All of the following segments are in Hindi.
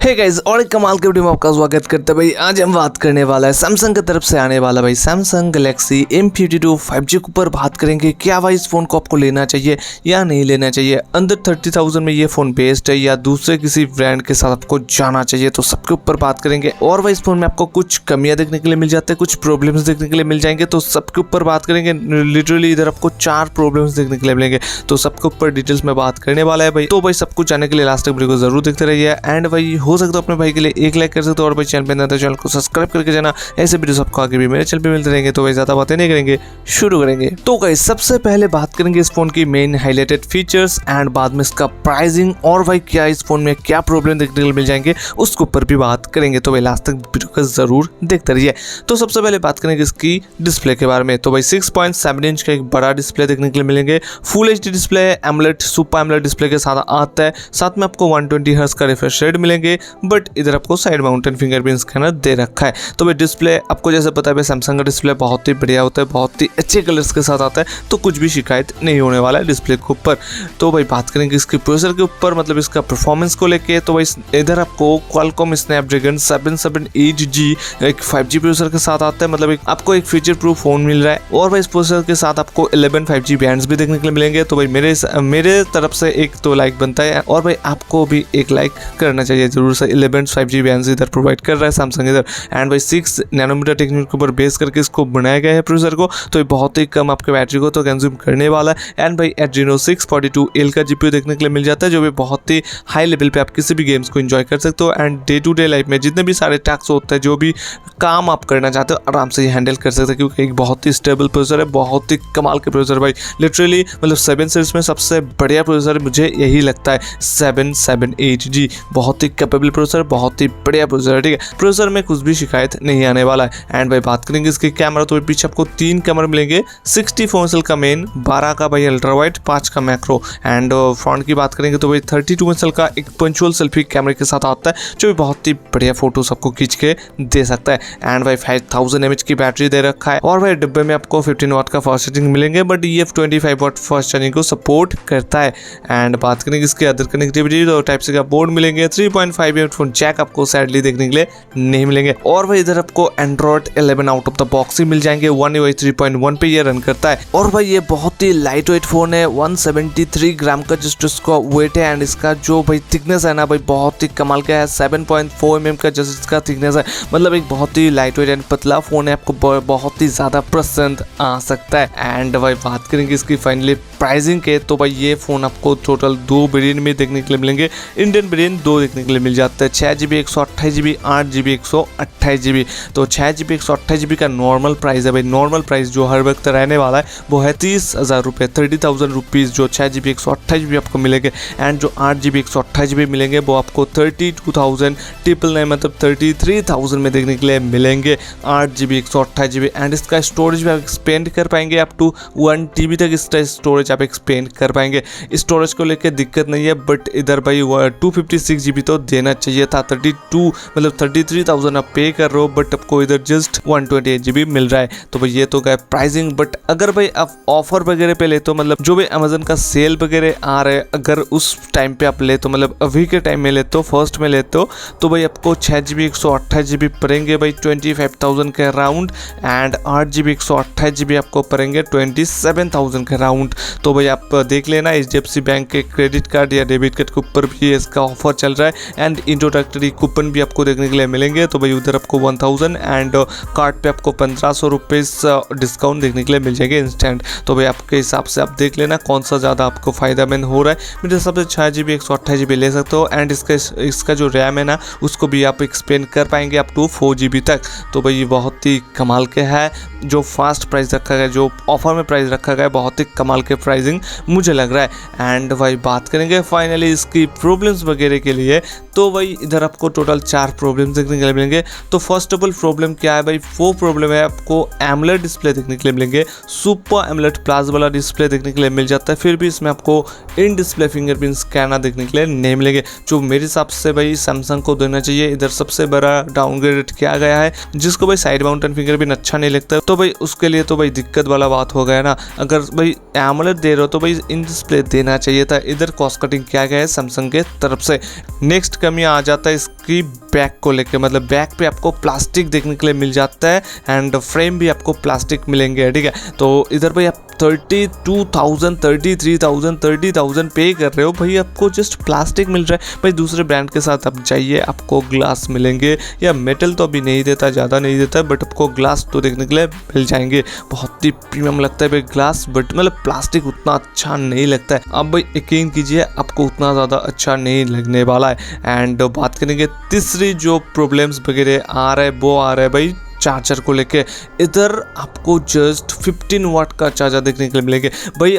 हे गाइस, और एक कमाल के वीडियो में आपका स्वागत करते हैं भाई। आज हम बात करने वाला है सैमसंग की तरफ से आने वाला भाई सैमसंग गैलेक्सी M52 5G के ऊपर बात करेंगे। क्या भाई इस फोन को आपको लेना चाहिए या नहीं लेना चाहिए, अंदर 30,000 में ये फोन बेस्ट है या दूसरे किसी ब्रांड के साथ आपको जाना चाहिए, तो सबके ऊपर बात करेंगे। और भाई इस फोन में आपको कुछ कमियां देखने के लिए मिल जाते हैं, कुछ प्रॉब्लम्स देखने के लिए मिल जाएंगे, तो सबके ऊपर बात करेंगे। लिटरली इधर आपको 4 प्रॉब्लम्स देखने के लिए मिलेंगे, तो सबके ऊपर डिटेल्स में बात करने वाला है भाई। तो भाई सब कुछ जानने के लिए लास्ट तक वीडियो को जरूर देखते रहिए। एंड भाई हो सकता है अपने भाई के लिए एक लाइक कर सकते हो, और भाई चैनल पे नया तो चैनल को सब्सक्राइब करके जाना। ऐसे वीडियो सबको आगे भी मेरे चैनल पे मिलते रहेंगे। तो भाई ज्यादा बातें नहीं करेंगे, शुरू करेंगे। तो गाइस सबसे पहले बात करेंगे इस फोन की मेन हाईलाइटेड फीचर्स एंड बाद में इसका प्राइसिंग, और भाई क्या इस फोन में क्या प्रॉब्लम देखने के लिए मिल जाएंगे उसके ऊपर भी बात करेंगे। तो भाई लास्ट तक वीडियो को जरूर देखते रहिए। तो सबसे पहले बात करेंगे इसकी डिस्प्ले के बारे में। तो भाई 6.7 इंच का एक बड़ा डिस्प्ले देखने के लिए मिलेंगे। Full HD display AMOLED super AMOLED display के साथ आता है। साथ में आपको 120 हर्ट्ज का रिफ्रेश रेट मिलेंगे, बट इधर आपको साइड माउंटेन फिंगरप्रिंट स्कैनर दे रखा है। तो भाई डिस्प्ले आपको जैसे पता है सैमसंग का डिस्प्ले बहुत ही बढ़िया होता है, बहुत ही अच्छे कलर्स के साथ आता है, तो कुछ भी शिकायत नहीं होने वाला है डिस्प्ले के ऊपर। तो भाई बात करेंगे इसके प्रोसेसर के ऊपर, मतलब इसका परफॉर्मेंस को लेके। तो भाई इधर आपको क्वालकॉम स्नैपड्रैगन 778G एक 5G प्रोसेसर के साथ आता है, मतलब आपको एक फीचर प्रूफ फोन मिल रहा है। और भाई इस प्रोसेसर के साथ आपको 11 5G बैंड्स भी देखने के लिए मिलेंगे। तो भाई मेरे तरफ से एक तो लाइक बनता है, और भाई आपको भी एक लाइक करना चाहिए जरूर से। 11 5G बैंड्स इधर प्रोवाइड कर रहा है सैमसंग इधर। एंड भाई 6 नैनोमीटर टेक्निक के ऊपर बेस करके इसको बनाया गया है प्रोसेसर को, तो ये बहुत ही कम आपके बैटरी को तो कंज्यूम करने वाला है। एंड भाई Adreno 642L का GPU देखने के लिए मिल जाता है, जो भी बहुत ही हाई लेवल पे आप किसी भी गेम्स को एंजॉय कर सकते हो। And day to day life में जितने भी सारे टास्क होते हैं, जो भी काम आप करना चाहते हो, आराम से ये हैंडल कर सकते हैं, क्योंकि एक बहुत ही स्टेबल प्रोसेसर है, बहुत ही कमाल के प्रोसेसर भाई। लिटरली मतलब 7 सीरीज में सबसे बढ़िया प्रोसेसर मुझे यही लगता है 778G। बहुत ही कैपेबल प्रोसेसर, बहुत ही बढ़िया प्रोसेसर, ठीक है। प्रोसेसर में कुछ भी शिकायत नहीं आने वाला है। एंड भाई बात करेंगे इसके कैमरा, तो पीछे आपको 3 कैमरा मिलेंगे। 64 मेगापिक्सल का मेन, 12 का भाई अल्ट्रा वाइड, 5 का मैक्रो। एंड फ्रंट की बात करेंगे तो भाई 32 मेगापिक्सल का एक पंचुअल सेल्फी कैमरे के साथ आता है, जो भी बहुत ही बढ़िया फोटोस आपको खींच के दे सकता है। एंड भाई 5000 mAh की बैटरी दे रखा है। और भाई डिब्बे में आपको 15 वाट का फास्ट चार्जिंग मिलेंगे, बट ये 25 वाट फास्ट चार्जिंग को सपोर्ट करता है। एंड बात करेंगे इसके अदर कनेक्टिविटी, तो टाइप सी का बोर्ड मिलेंगे। 3.5 हेडफोन जैक आपको सैडली देखने के लिए नहीं मिलेंगे। और भाई इधर आपको Android 11 out of the box ही मिल जाएंगे। One UI 3.1 पे ये रन करता है। और भाई ये बहुत ही लाइट वेट फोन है, 173 ग्राम का जस्ट इसका वेट है। एंड इसका जो भाई थिकनेस है ना भाई, बहुत ही कमाल का है। 7.4 mm का जस्ट इसका थिकनेस है, मतलब एक बहुत ही लाइट वेट एंड पतला फोन है, आपको बहुत ही ज्यादा पसंद आ सकता है। एंड भाई बात करेंगे इसकी फाइनली प्राइसिंग के, तो भाई ये फोन आपको टोटल 2 वेरिएंट में देखने के लिए मिलेंगे। इंडियन वेरिएंट 2 देखने के लिए मिल जाता है, 6GB 128GB, 8GB 128GB। तो 6GB 128GB का नॉर्मल प्राइस है भाई, नॉर्मल प्राइस जो हर वक्त रहने वाला है वो है 30,000 रुपये, 30,000 रुपीज़ जो 6GB 128GB आपको मिलेंगे। एंड जो 8GB 128GB मिलेंगे वो आपको 32,999 मतलब 33,000 में देखने के लिए मिलेंगे 8GB 128GB। एंड इसका स्टोरेज भी आप एक्सपेंड कर पाएंगे, अप टू 1 TB तक इसका स्टोरेज आप एक्सपेंड कर पाएंगे। स्टोरेज को लेकर दिक्कत नहीं है, बट इधर भाई 256GB तो देना चाहिए था। 33,000 आप पे कर रहे हो, बट आपको इधर जस्ट 128GB मिल रहा है। तो भाई ये तो गया प्राइसिंग। बट अगर भाई आप ऑफर वगैरह पे ले, तो मतलब जो भी अमेजन का सेल वगैरह आ रहे हैं, अगर उस टाइम पे आप ले, तो मतलब अभी के टाइम में लेते हो, फर्स्ट में लेते हो, तो भाई आपको 6GB 128GB पड़ेंगे भाई 25,000 के अराउंड। एंड 8GB 128GB आपको पड़ेंगे 27,000 के अराउंड। तो भाई आप देख लेना, HDFC बैंक के क्रेडिट कार्ड या डेबिट कार्ड के ऊपर भी इसका ऑफर चल रहा है। एंड इंट्रोडक्टरी कूपन भी आपको देखने के लिए मिलेंगे। तो भाई उधर आपको 1000 एंड कार्ड पे आपको 1500 रुपये डिस्काउंट देखने के लिए मिल जाएंगे इंस्टेंट। तो भाई आपके हिसाब से आप देख लेना कौन सा ज़्यादा आपको फायदेमंद हो रहा है। मेरे हिसाब से 6GB 128GB ले सकते हो। एंड इसका जो रैम है ना, उसको भी आप एक्सपेंड कर पाएंगे अप टू 4GB तक। तो भाई ये बहुत ही कमाल के है, जो फास्ट प्राइस रखा गया, जो ऑफर में प्राइस रखा गया, बहुत ही कमाल के प्राइसिंग मुझे लग रहा है। एंड भाई बात करेंगे फाइनली इसकी प्रॉब्लम्स वगैरह के लिए, तो भाई इधर आपको टोटल 4 प्रॉब्लम्स देखने के लिए मिलेंगे। तो फर्स्ट ऑफ ऑल प्रॉब्लम क्या है भाई, 4 प्रॉब्लम है। आपको एमोलेड डिस्प्ले देखने के लिए मिलेंगे, सुपर एमोलेड प्लस वाला डिस्प्ले देखने के लिए मिल जाता है, फिर भी इसमें आपको इन डिस्प्ले फिंगरप्रिंट स्कैनर देखने के लिए नहीं मिलेंगे, जो मेरे हिसाब से भाई सैमसंग को देना चाहिए। इधर सबसे बड़ा डाउनग्रेड किया गया है, जिसको भाई साइड माउंटेन फिंगरप्रिंट अच्छा नहीं लगता, तो भाई उसके लिए तो भाई दिक्कत वाला बात हो गया ना। अगर भाई एमोलेड दे रहे हो तो भाई इन डिस्प्ले देना चाहिए था। इधर कॉस्ट कटिंग किया गया है सैमसंग के तरफ से। नेक्स्ट कमी आ जाता है इसकी बैक को लेके, मतलब बैक पे आपको प्लास्टिक देखने के लिए मिल जाता है एंड फ्रेम भी आपको प्लास्टिक मिलेंगे, ठीक है। तो इधर भाई आप 32,000 33,000 30,000 पे कर रहे हो भाई, आपको जस्ट प्लास्टिक मिल रहा है भाई। दूसरे ब्रांड के साथ आप जाइए, आपको ग्लास मिलेंगे, या मेटल तो अभी नहीं देता, ज़्यादा नहीं देता है, बट आपको ग्लास तो देखने के लिए मिल जाएंगे। बहुत ही प्रीमियम लगता है भाई ग्लास, बट मतलब प्लास्टिक उतना अच्छा नहीं लगता है। अब भाई यकीन कीजिए आपको उतना ज़्यादा अच्छा नहीं लगने वाला है। एंड बात करेंगे तीसरी जो प्रॉब्लम्स वगैरह आ रहा है वो आ रहा है भाई चार्जर को लेके। इधर आपको जस्ट 15 वाट का चार्जर देखने के लिए मिलेंगे भाई।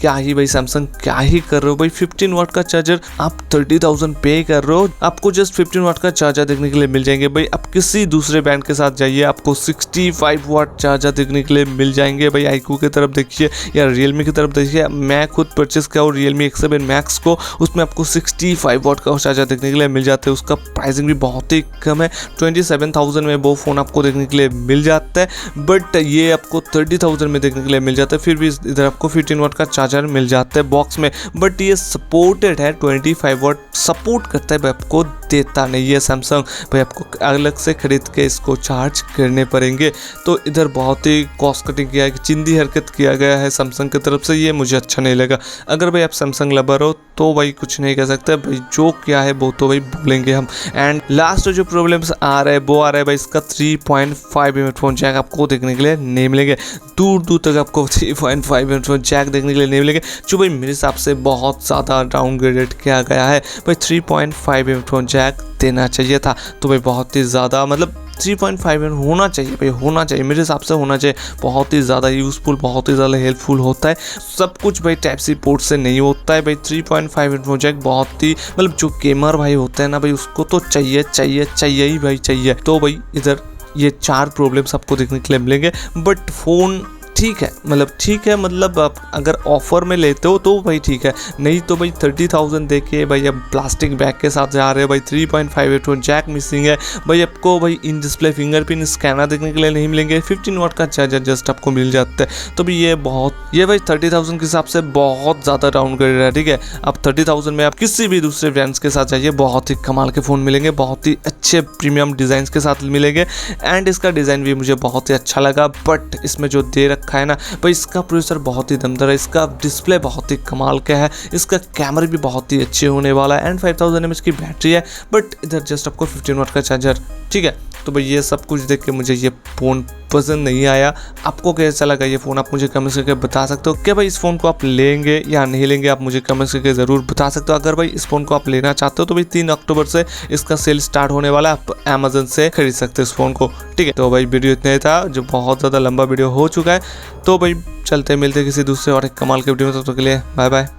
क्या ही भाई सैमसंग क्या ही कर रहे हो भाई, 15 वाट का चार्जर आप 30,000 पे कर रहे हो, आपको जस्ट 15 वाट का चार्जर देखने के लिए मिल जाएंगे भाई। आप किसी दूसरे ब्रांड के साथ जाइए, आपको 65 वाट चार्जर देखने के लिए मिल जाएंगे भाई। iQOO की तरफ देखिए या Realme की तरफ देखिए, मैं खुद परचेस किया हूँ Realme X7 Max को, उसमें आपको 65 वाट का चार्जर देखने के लिए मिल जाता है। उसका प्राइसिंग भी बहुत ही कम है, 27,000 में वो फ़ोन आपको देखने के लिए मिल जाता है, बट ये आपको 30,000 में देखने के लिए मिल जाता है। फिर भी इधर आपको 15 वाट का चार्जर मिल जाता है बॉक्स में, बट ये सपोर्टेड है, 25 वाट सपोर्ट करता है भाई, आपको देता नहीं है सैमसंग भाई, आपको अलग से खरीद के इसको चार्ज करने पड़ेंगे। तो इधर बहुत ही कॉस्ट कटिंग किया है, चिंदी हरकत किया गया है सैमसंग की तरफ से, ये मुझे अच्छा नहीं लगा। अगर भाई आप सैमसंग लवर हो तो भाई कुछ नहीं कह सकते भाई, जो क्या है वो तो भाई बोलेंगे हम। एंड लास्ट जो प्रॉब्लम्स आ रहा है वो आ रहा है भाई इसका 3.5 हेडफोन जैक आपको देखने के लिए नहीं मिलेंगे, दूर दूर तक आपको 3.5 हेडफोन जैक देखने के लिए नहीं मिलेंगे, जो भाई मेरे हिसाब से बहुत ज़्यादा डाउनग्रेडेड किया गया है भाई। 3.5 हेडफोन जैक देना चाहिए था, तो भाई बहुत ही ज़्यादा मतलब 3.5 होना चाहिए भाई, होना चाहिए मेरे हिसाब से होना चाहिए। बहुत ही ज़्यादा यूज़फुल, बहुत ही ज़्यादा हेल्पफुल होता है, सब कुछ भाई टाइप सी पोर्ट से नहीं होता है भाई। 3.5 हेडफोन जैक बहुत ही मतलब जो गेमर भाई होता है ना भाई, उसको तो चाहिए चाहिए चाहिए ही भाई चाहिए। तो भाई इधर ये 4 प्रॉब्लम्स आपको देखने के लिए मिलेंगे, बट फ़ोन ठीक है, मतलब ठीक है, मतलब आप अगर ऑफर में लेते हो तो भाई ठीक है, नहीं तो भाई 30,000 देके भाई अब प्लास्टिक बैग के साथ जा रहे हो भाई। 3.5 हेडफोन जैक मिसिंग है भाई, आपको भाई इन डिस्प्ले फिंगरप्रिंट स्कैनर देखने के लिए नहीं मिलेंगे, 15 वाट का चार्जर जस्ट आपको मिल जाता है। तो भाई ये भाई 30,000 के हिसाब से बहुत ज़्यादा डाउनग्रेड है, ठीक है। अब 30,000 में आप किसी भी दूसरे ब्रांड्स के साथ जाइए, बहुत ही कमाल के फ़ोन मिलेंगे, बहुत ही अच्छे प्रीमियम डिज़ाइन के साथ मिलेंगे। एंड इसका डिज़ाइन भी मुझे बहुत ही अच्छा लगा, बट इसमें जो दे रखा है ना भाई, इसका प्रोसेसर बहुत ही दमदार है, इसका डिस्प्ले बहुत ही कमाल का है, इसका कैमरा भी बहुत ही अच्छे होने वाला है, एंड 5000 mAh की बैटरी है, बट इधर जस्ट आपको 15 वाट का चार्जर, ठीक है। तो भाई ये सब कुछ देख के मुझे ये फ़ोन पसंद नहीं आया। आपको कैसा लगा ये फ़ोन, आप मुझे कमेंट्स करके बता सकते हो। क्या भाई इस फ़ोन को आप लेंगे या नहीं लेंगे, आप मुझे कमेंट्स करके ज़रूर बता सकते हो। अगर भाई इस फ़ोन को आप लेना चाहते हो तो भाई 3 अक्टूबर से इसका सेल स्टार्ट होने वाला है, आप अमेजन से खरीद सकते हो इस फ़ोन को, ठीक है। तो भाई वीडियो इतना ही था, जो बहुत ज़्यादा लंबा वीडियो हो चुका है। तो भाई चलते मिलते किसी दूसरे और एक कमाल के वीडियो में, तब तक के लिए बाय बाय।